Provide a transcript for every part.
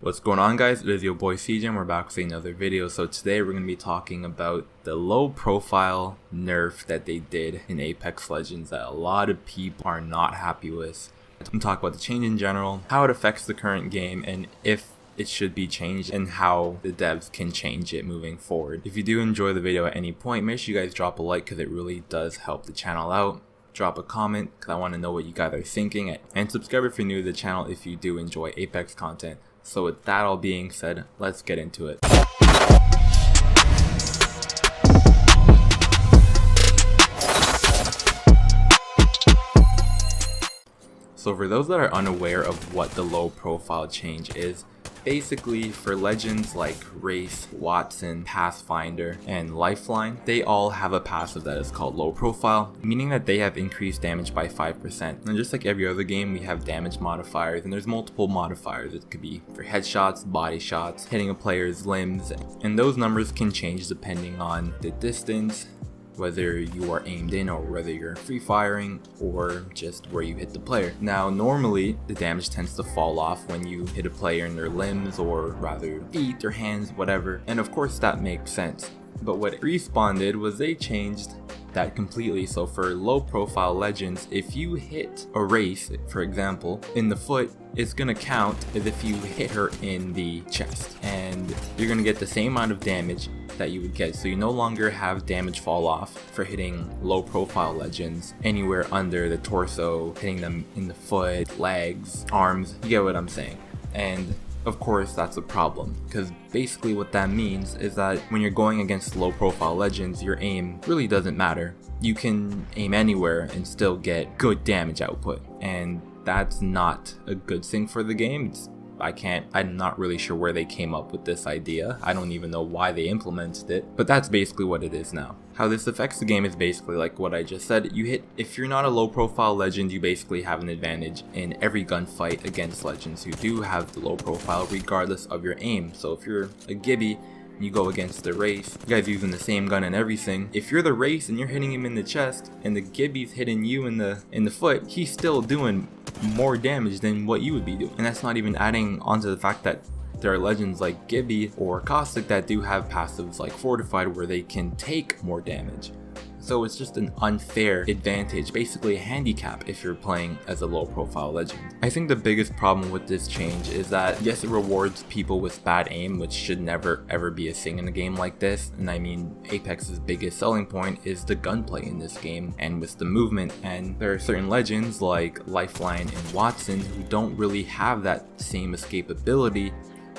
What's going on, guys? It is your boy CJay and we're back with another video. So today we're going to be talking about the low profile nerf that they did in Apex Legends that a lot of people are not happy with. I'm going to talk about the change in general, how it affects the current game, and if it should be changed and how the devs can change it moving forward. If you do enjoy the video at any point, make sure you guys drop a like because it really does help the channel out. Drop a comment because I want to know what you guys are thinking, and subscribe if you're new to the channel if you do enjoy Apex content. So with that all being said, let's get into it. So for those that are unaware of what the low profile change is, basically for legends like Wraith, Wattsons, Pathfinder, and Lifeline, they all have a passive that is called low profile, meaning that they have increased damage by 5%. And just like every other game, we have damage modifiers, and there's multiple modifiers. It could be for headshots, body shots, hitting a player's limbs, and those numbers can change depending on the distance, whether you are aimed in or whether you're free firing or just where you hit the player. Now normally the damage tends to fall off when you hit a player in their limbs or rather feet or hands, whatever, and of course that makes sense. But what Respawn did was they changed that completely. So for low profile legends, if you hit a Wraith, for example, in the foot, it's gonna count as if you hit her in the chest, and you're gonna get the same amount of damage that you would get. So you no longer have damage fall off for hitting low profile legends anywhere under the torso, hitting them in the foot, legs, arms, you get what I'm saying. And of course that's a problem, because basically what that means is that when you're going against low profile legends, your aim really doesn't matter. You can aim anywhere and still get good damage output, and that's not a good thing for the game. I'm not really sure where they came up with this idea. I don't even know why they implemented it, but that's basically what it is now. How this affects the game is basically like what I just said. If you're not a low profile legend, you basically have an advantage in every gunfight against legends who do have the low profile regardless of your aim. So if you're a Gibby, you go against the Wraith, you guys using the same gun and everything. If you're the Wraith and you're hitting him in the chest and the Gibby's hitting you in the foot, he's still doing more damage than what you would be doing. And that's not even adding onto the fact that there are legends like Gibby or Caustic that do have passives like Fortified where they can take more damage. So it's just an unfair advantage, basically a handicap if you're playing as a low profile legend. I think the biggest problem with this change is that yes, it rewards people with bad aim, which should never ever be a thing in a game like this. And I mean, Apex's biggest selling point is the gunplay in this game and with the movement, and there are certain legends like Lifeline and Wattsons who don't really have that same escapability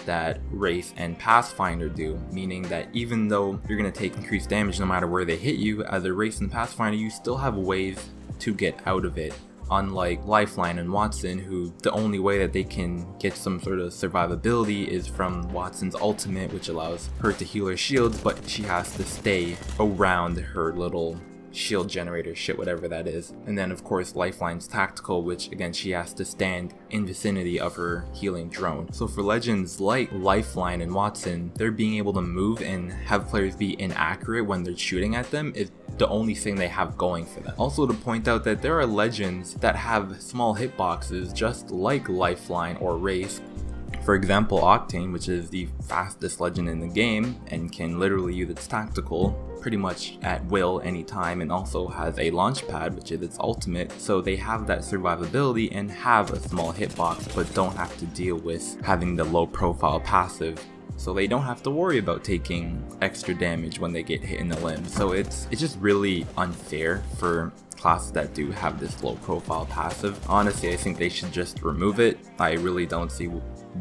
that Wraith and Pathfinder do, meaning that even though you're going to take increased damage no matter where they hit you, as a Wraith and Pathfinder you still have ways to get out of it. Unlike Lifeline and Wattsons, who the only way that they can get some sort of survivability is from Wattsons' ultimate, which allows her to heal her shields, but she has to stay around her little shield generator shit, whatever that is. And then of course Lifeline's tactical, which again she has to stand in vicinity of her healing drone. So for legends like Lifeline and Wattsons, they're being able to move and have players be inaccurate when they're shooting at them is the only thing they have going for them. Also to point out that there are legends that have small hitboxes just like Lifeline or Wraith. For example, Octane, which is the fastest legend in the game and can literally use its tactical pretty much at will anytime, and also has a launch pad, which is its ultimate, so they have that survivability and have a small hitbox but don't have to deal with having the low profile passive, so they don't have to worry about taking extra damage when they get hit in the limb. So it's just really unfair for classes that do have this low profile passive. Honestly, I think they should just remove it. I really don't see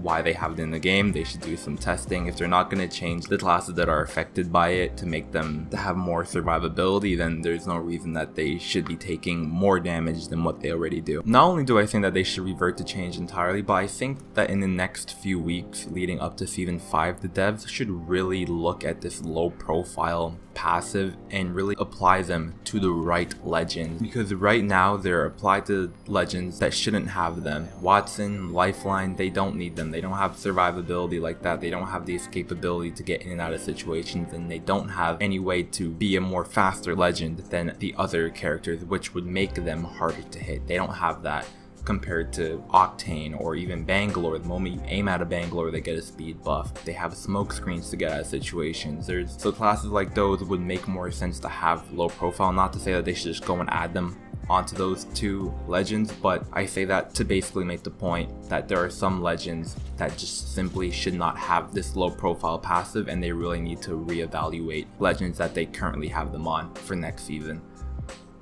why they have it in the game. They should do some testing. If they're not going to change the classes that are affected by it to make them to have more survivability, then there's no reason that they should be taking more damage than what they already do. Not only do I think that they should revert to change entirely, but I think that in the next few weeks leading up to season 5, the devs should really look at this low profile passive and really apply them to the right legends, because right now they're applied to legends that shouldn't have them. Wattsons, Lifeline, they don't need them. They don't have survivability like that. They don't have the escapability to get in and out of situations, and they don't have any way to be a more faster legend than the other characters, which would make them harder to hit. They don't have that. compared to Octane or even Bangalore. The moment you aim at a Bangalore, they get a speed buff. They have smoke screens to get out of situations. So classes like those would make more sense to have low profile. Not to say that they should just go and add them onto those two legends, but I say that to basically make the point that there are some legends that just simply should not have this low profile passive, and they really need to reevaluate legends that they currently have them on for next season.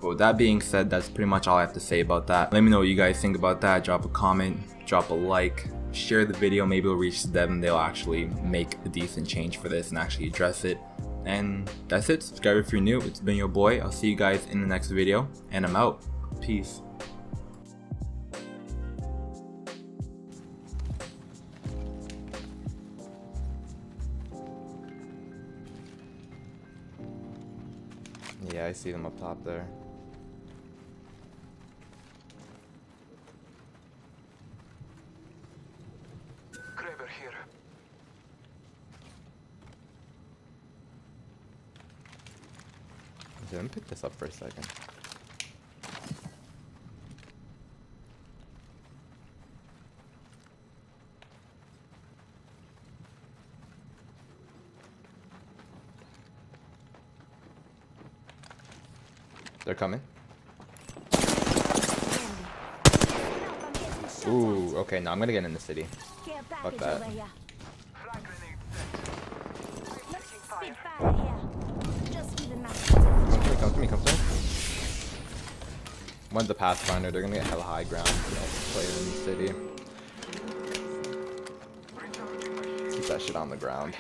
But with that being said, that's pretty much all I have to say about that. Let me know what you guys think about that. Drop a comment, drop a like, share the video. Maybe it'll reach them and they'll actually make a decent change for this and actually address it. And that's it. Subscribe if you're new. It's been your boy. I'll see you guys in the next video, and I'm out. Peace. Yeah, I see them up top there. Let me pick this up for a second. They're coming. Ooh, okay, now I'm gonna get in the city. Fuck that. Come to me. One's a Pathfinder, they're gonna get hella high ground. Play in the city. Keep that shit on the ground.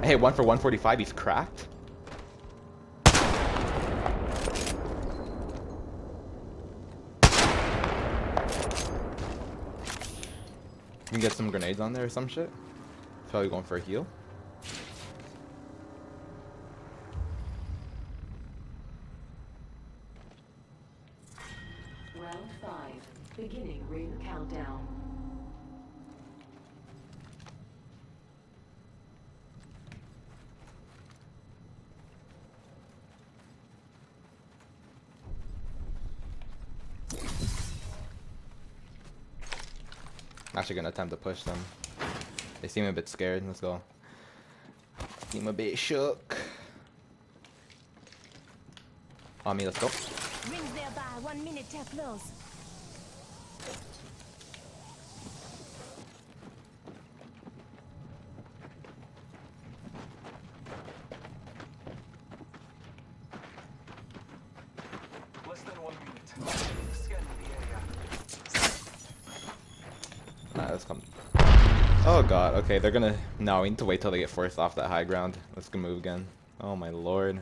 Hey, 1 for 145, he's cracked. We can get some grenades on there or some shit. Probably going for a heal. Round 5, beginning ring countdown. Actually gonna attempt to push them. They seem a bit scared. Let's go. Seem a bit shook. On me, let's go. Rings nearby, 1 minute till close. Less than 1 minute. Scan the area. Nah, let's come. Oh god, okay, they're gonna... No, we need to wait till they get forced off that high ground. Let's go move again. Oh my lord.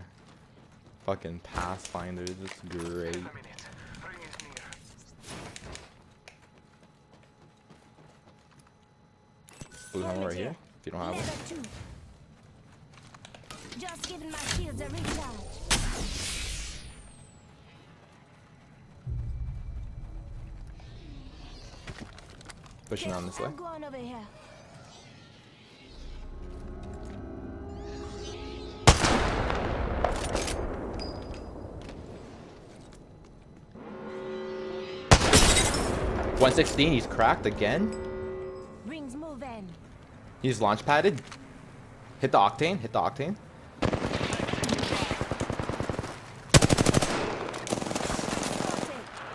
Fucking Pathfinders, it's great. Blue hammer right here, if you don't have it. Just giving my shields a recharge. Pushing on this way. I'm going over here. $116, he's cracked again. Rings moving. He's launch padded. Hit the octane,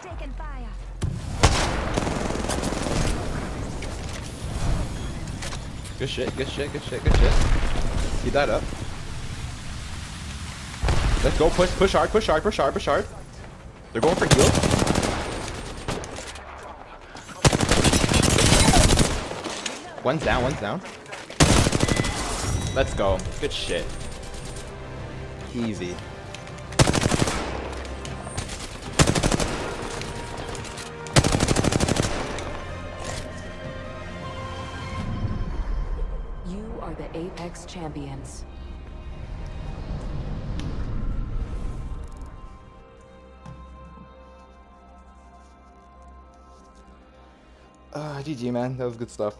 Taking fire. Good shit. Keep that up. Let's go, push hard. They're going for heal. One's down. Let's go. Good shit. Easy. You are the Apex champions. GG, man. That was good stuff.